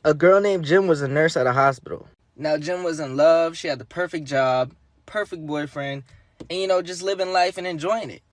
A girl named Jim was a nurse at a hospital. Now, Jim was in love. She had the perfect job, perfect boyfriend, and, just living life and enjoying it.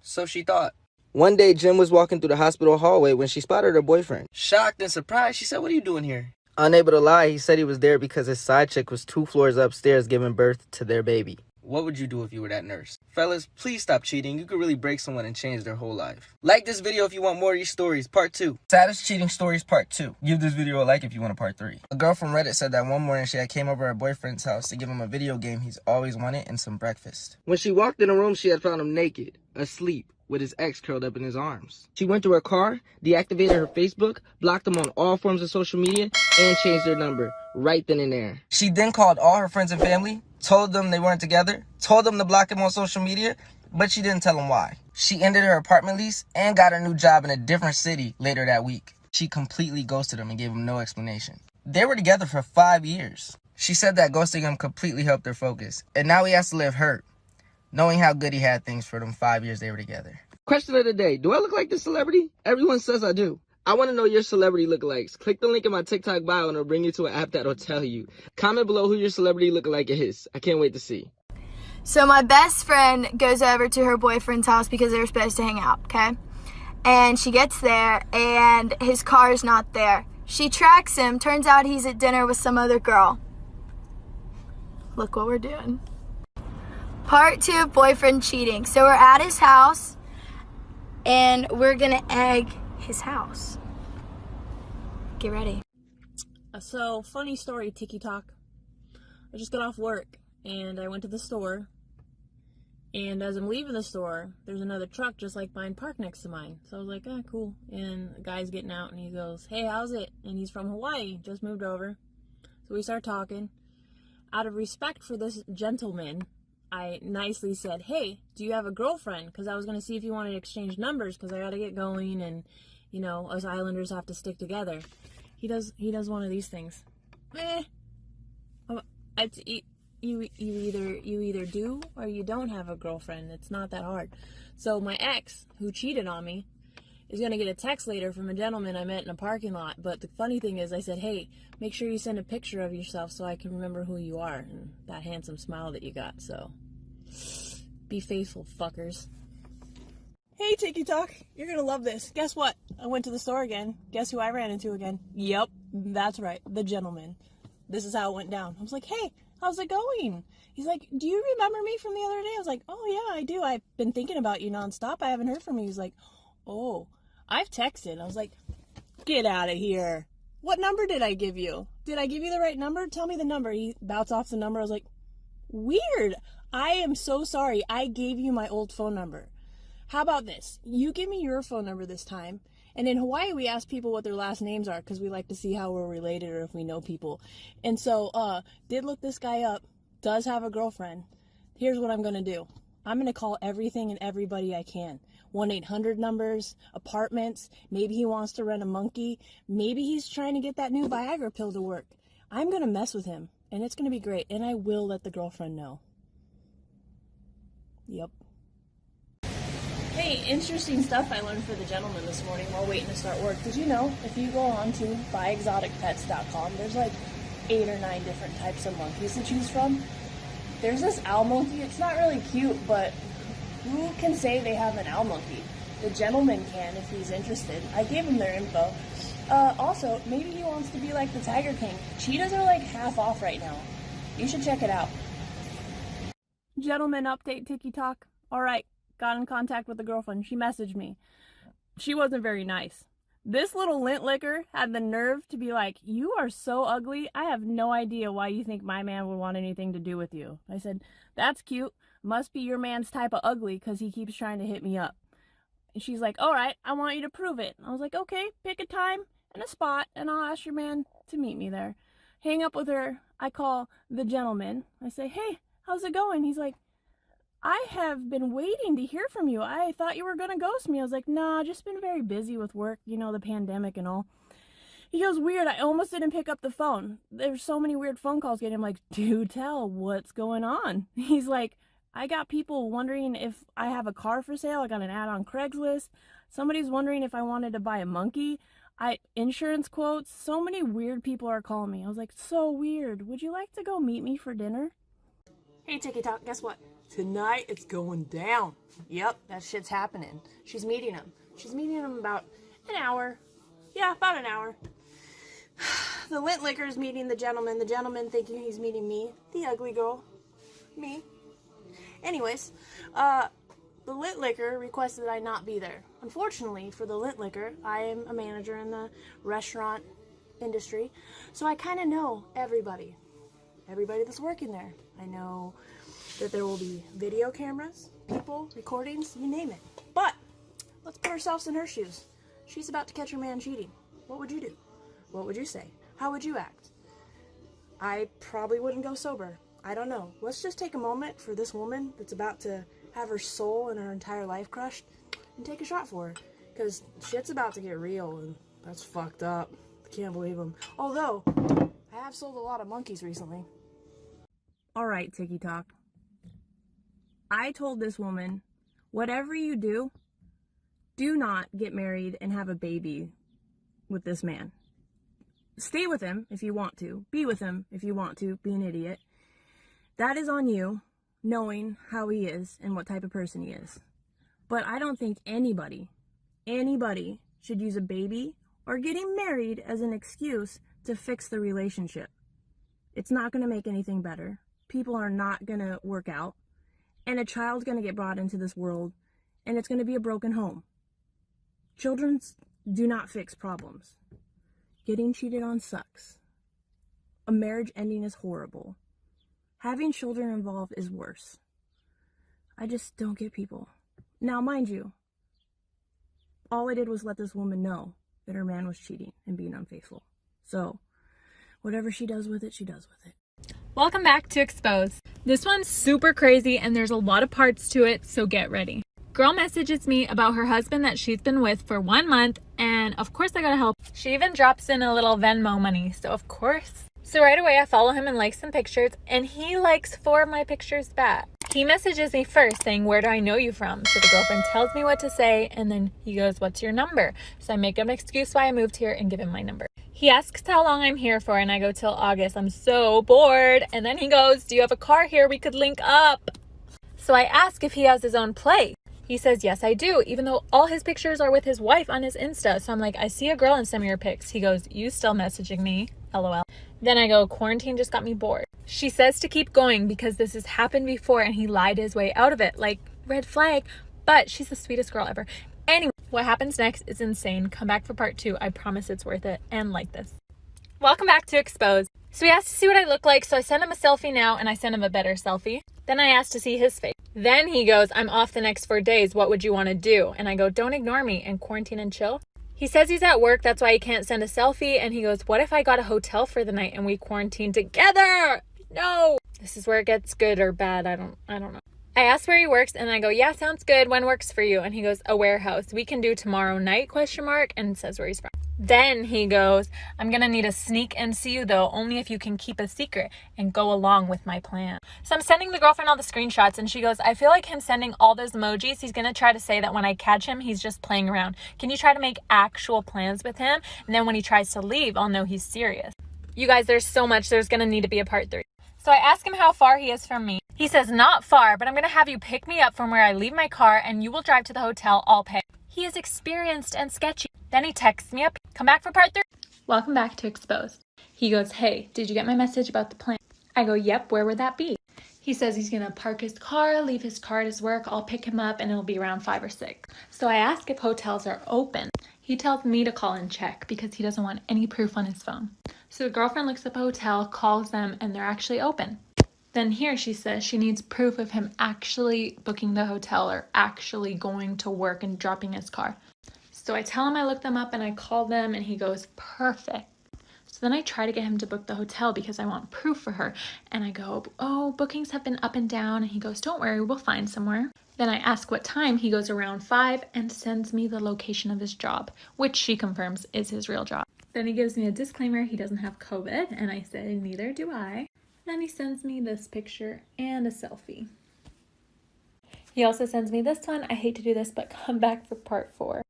So she thought. One day, Jim was walking through the hospital hallway when she spotted her boyfriend. Shocked and surprised, she said, "What are you doing here?" Unable to lie, he said he was there because his side chick was 2 floors upstairs giving birth to their baby. What would you do if you were that nurse? Fellas, please stop cheating. You could really break someone and change their whole life. Like this video if you want more of these stories, part 2. Saddest cheating stories, part 2. Give this video a like if you want a part 3. A girl from Reddit said that one morning she had came over her boyfriend's house to give him a video game he's always wanted and some breakfast. When she walked in the room, she had found him naked, asleep, with his ex curled up in his arms. She went to her car, deactivated her Facebook, blocked him on all forms of social media, and changed their number right then and there. She then called all her friends and family, told them they weren't together, told them to block him on social media, but she didn't tell them why. She ended her apartment lease and got a new job in a different city later that week. She completely ghosted him and gave him no explanation. They were together for 5 years. She said that ghosting him completely helped her focus, and now he has to live hurt, knowing how good he had things for them 5 years they were together. Question of the day. Do I look like this celebrity? Everyone says I do. I want to know your celebrity lookalikes. Click the link in my TikTok bio and it'll bring you to an app that'll tell you. Comment below who your celebrity lookalike is. I can't wait to see. So my best friend goes over to her boyfriend's house because they were supposed to hang out, okay? And she gets there and his car is not there. She tracks him. Turns out he's at dinner with some other girl. Look what we're doing. Part 2 of boyfriend cheating. So we're at his house and we're gonna egg his house. Get ready. So, funny story, TikTok. I just got off work and I went to the store, and as I'm leaving the store, there's another truck just like mine parked next to mine. So I was like, ah, cool. And the guy's getting out and he goes, "Hey, how's it?" And he's from Hawaii, just moved over. So we start talking. Out of respect for this gentleman, I nicely said, "Hey, do you have a girlfriend?" Because I was going to see if you wanted to exchange numbers because I got to get going and, us Islanders have to stick together. He does one of these things. You either do or you don't have a girlfriend. It's not that hard. So my ex, who cheated on me, is going to get a text later from a gentleman I met in a parking lot. But the funny thing is, I said, "Hey, make sure you send a picture of yourself so I can remember who you are and that handsome smile that you got." So, be faithful, fuckers. Hey, TikTok, you're going to love this. Guess what? I went to the store again. Guess who I ran into again? Yep, that's right, the gentleman. This is how it went down. I was like, "Hey, how's it going?" He's like, "Do you remember me from the other day?" I was like, "Oh, yeah, I do. I've been thinking about you nonstop. I haven't heard from you." He's like, "Oh, I've texted." I was like, "Get out of here. What number did I give you? Did I give you the right number? Tell me the number." He bounced off the number. I was like, "Weird. I am so sorry. I gave you my old phone number. How about this? You give me your phone number this time." And in Hawaii, we ask people what their last names are because we like to see how we're related or if we know people. And so, did look this guy up, does have a girlfriend. Here's what I'm going to do. I'm going to call everything and everybody I can. 1-800 numbers, apartments, maybe he wants to rent a monkey, maybe he's trying to get that new Viagra pill to work. I'm going to mess with him, and it's going to be great, and I will let the girlfriend know. Yep. Hey, interesting stuff I learned for the gentleman this morning while waiting to start work. Did you know if you go on to buyexoticpets.com, there's like 8 or 9 different types of monkeys to choose from? There's this owl monkey. It's not really cute, but who can say they have an owl monkey? The gentleman can if he's interested. I gave him their info. Also, maybe he wants to be like the Tiger King. Cheetahs are like half off right now. You should check it out. Gentleman update, TikTok. All right, got in contact with the girlfriend. She messaged me. She wasn't very nice. This little lint licker had the nerve to be like, "You are so ugly. I have no idea why you think my man would want anything to do with you." I said, "That's cute. Must be your man's type of ugly because he keeps trying to hit me up." And she's like, "All right, I want you to prove it." I was like, "Okay, pick a time and a spot and I'll ask your man to meet me there." Hang up with her. I call the gentleman. I say, "Hey, how's it going?" He's like, "I have been waiting to hear from you. I thought you were going to ghost me." I was like, "Nah, just been very busy with work, the pandemic and all." He goes, "Weird, I almost didn't pick up the phone. There's so many weird phone calls getting." I'm like, "Do tell, what's going on?" He's like, "I got people wondering if I have a car for sale. I got an ad on Craigslist. Somebody's wondering if I wanted to buy a monkey. Insurance quotes, so many weird people are calling me. I was like, so weird. Would you like to go meet me for dinner? Hey, TikTok, guess what? Tonight it's going down. Yep, that shit's happening. She's meeting him. She's meeting him about an hour. Yeah, about an hour. The lint licker's meeting the gentleman thinking he's meeting me, the ugly girl, me. Anyways, the lint licker requested that I not be there. Unfortunately for the lint licker, I am a manager in the restaurant industry, so I kind of know everybody that's working there. I know that there will be video cameras, people, recordings, you name it. But let's put ourselves in her shoes. She's about to catch her man cheating. What would you do? What would you say? How would you act? I probably wouldn't go sober. I don't know. Let's just take a moment for this woman that's about to have her soul and her entire life crushed and take a shot for her. Because shit's about to get real and that's fucked up. I can't believe them. Although, I have sold a lot of monkeys recently. Alright, TikTok. I told this woman, whatever you do not get married and have a baby with this man. Stay with him if you want to. Be with him if you want to. Be an idiot. That is on you, knowing how he is and what type of person he is. But I don't think anybody should use a baby or getting married as an excuse to fix the relationship. It's not going to make anything better. People are not going to work out. And a child's going to get brought into this world, and it's going to be a broken home. Children do not fix problems. Getting cheated on sucks. A marriage ending is horrible. Having children involved is worse. I just don't get people. Now, mind you, all I did was let this woman know that her man was cheating and being unfaithful. So, whatever she does with it, she does with it. Welcome back to Exposed. This one's super crazy and there's a lot of parts to it, so get ready. Girl messages me about her husband that she's been with for 1 month, and of course I gotta help. She even drops in a little Venmo money, so of course. So right away I follow him and like some pictures, and he likes 4 of my pictures back. He messages me first saying, "Where do I know you from?" So the girlfriend tells me what to say, and then he goes, "What's your number?" So I make an excuse why I moved here and give him my number. He asks how long I'm here for, and I go, "Till August. I'm so bored." And then he goes, "Do you have a car here? We could link up." So I ask if he has his own place. He says, "Yes, I do," even though all his pictures are with his wife on his Insta. So I'm like, "I see a girl in some of your pics." He goes, "You still messaging me? LOL." Then I go, "Quarantine just got me bored." She says to keep going because this has happened before and he lied his way out of it. Like, red flag. But she's the sweetest girl ever. Anyway, what happens next is insane. Come back for part 2. I promise it's worth it. And like this. Welcome back to Exposed. So he asked to see what I look like, so I send him a selfie now, and I send him a better selfie. Then I asked to see his face. Then he goes, "I'm off the next 4 days. What would you want to do?" And I go, "Don't ignore me and quarantine and chill." He says he's at work, that's why he can't send a selfie. And he goes, "What if I got a hotel for the night and we quarantine together?" No. This is where it gets good or bad. I don't know. I ask where he works and I go, "Yeah, sounds good. When works for you?" And he goes, "A warehouse. We can do tomorrow night, ? And says where he's from. Then he goes, "I'm going to need a sneak and see you though, only if you can keep a secret and go along with my plan." So I'm sending the girlfriend all the screenshots and she goes, "I feel like him sending all those emojis, he's going to try to say that when I catch him, he's just playing around. Can you try to make actual plans with him? And then when he tries to leave, I'll know he's serious." You guys, there's so much. There's going to need to be a part 3. So I ask him how far he is from me. He says, "Not far, but I'm going to have you pick me up from where I leave my car and you will drive to the hotel. I'll pay." He is experienced and sketchy. Then he texts me up, "Come back for part 3. Welcome back to Exposed. He goes, "Hey, did you get my message about the plan?" I go, "Yep, where would that be?" He says he's going to park his car, leave his car at his work. I'll pick him up and it'll be around 5 or 6. So I ask if hotels are open. He tells me to call and check because he doesn't want any proof on his phone. So the girlfriend looks up a hotel, calls them, and they're actually open. Then here she says she needs proof of him actually booking the hotel or actually going to work and dropping his car. So I tell him I looked them up and I call them and he goes, "Perfect." So then I try to get him to book the hotel because I want proof for her. And I go, "Oh, bookings have been up and down." And he goes, "Don't worry, we'll find somewhere." Then I ask what time. He goes, "Around 5 and sends me the location of his job, which she confirms is his real job. Then he gives me a disclaimer he doesn't have COVID. And I say, "Neither do I." Then he sends me this picture and a selfie. He also sends me this one. I hate to do this, but come back for part 4.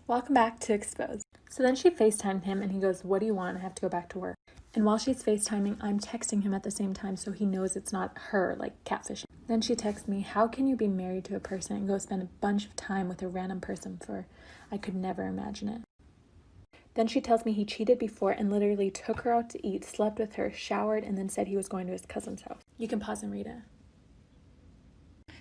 Welcome back to Exposed. So then she FaceTimed him and he goes, "What do you want? I have to go back to work." And while she's FaceTiming, I'm texting him at the same time so he knows it's not her, like catfishing. Then she texts me, "How can you be married to a person and go spend a bunch of time with a random person for, I could never imagine it." Then she tells me he cheated before and literally took her out to eat, slept with her, showered, and then said he was going to his cousin's house. You can pause and read it.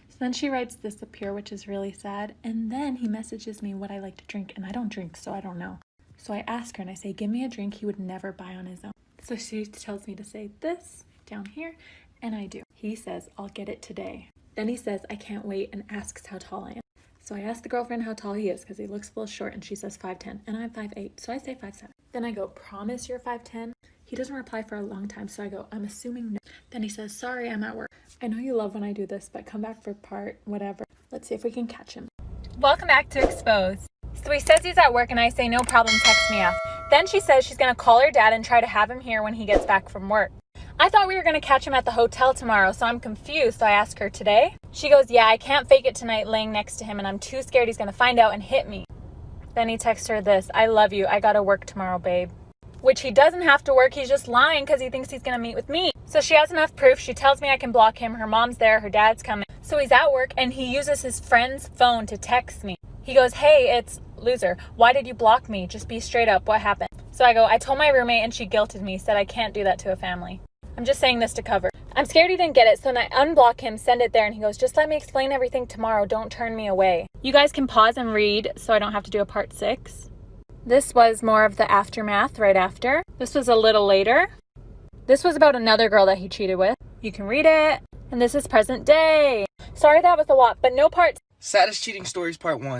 So then she writes this up here, which is really sad. And then he messages me what I like to drink, and I don't drink, so I don't know. So I ask her and I say, "Give me a drink he would never buy on his own." So she tells me to say this down here, and I do. He says, "I'll get it today." Then he says, "I can't wait," and asks how tall I am. So I ask the girlfriend how tall he is because he looks a little short, and she says 5'10", and I'm 5'8", so I say 5'7". Then I go, "Promise you're 5'10"? He doesn't reply for a long time, so I go, "I'm assuming no." Then he says, "Sorry, I'm at work." I know you love when I do this, but come back for part whatever. Let's see if we can catch him. Welcome back to Exposed. So he says he's at work and I say, "No problem, text me after." Then she says she's going to call her dad and try to have him here when he gets back from work. I thought we were going to catch him at the hotel tomorrow, so I'm confused. So I ask her, "Today?" She goes, "Yeah, I can't fake it tonight laying next to him and I'm too scared he's going to find out and hit me." Then he texts her this, "I love you. I got to work tomorrow, babe." Which he doesn't have to work. He's just lying because he thinks he's going to meet with me. So she has enough proof. She tells me I can block him. Her mom's there. Her dad's coming. So he's at work and he uses his friend's phone to text me. He goes, "Hey, it's loser. Why did you block me? Just be straight up. What happened?" So I go, "I told my roommate and she guilted me, said I can't do that to a family." I'm just saying this to cover. I'm scared he didn't get it, so then I unblock him, send it there, and he goes, "Just let me explain everything tomorrow. Don't turn me away." You guys can pause and read so I don't have to do a part 6. This was more of the aftermath right after. This was a little later. This was about another girl that he cheated with. You can read it. And this is present day. Sorry that was a lot, but no part. Saddest cheating stories part 1.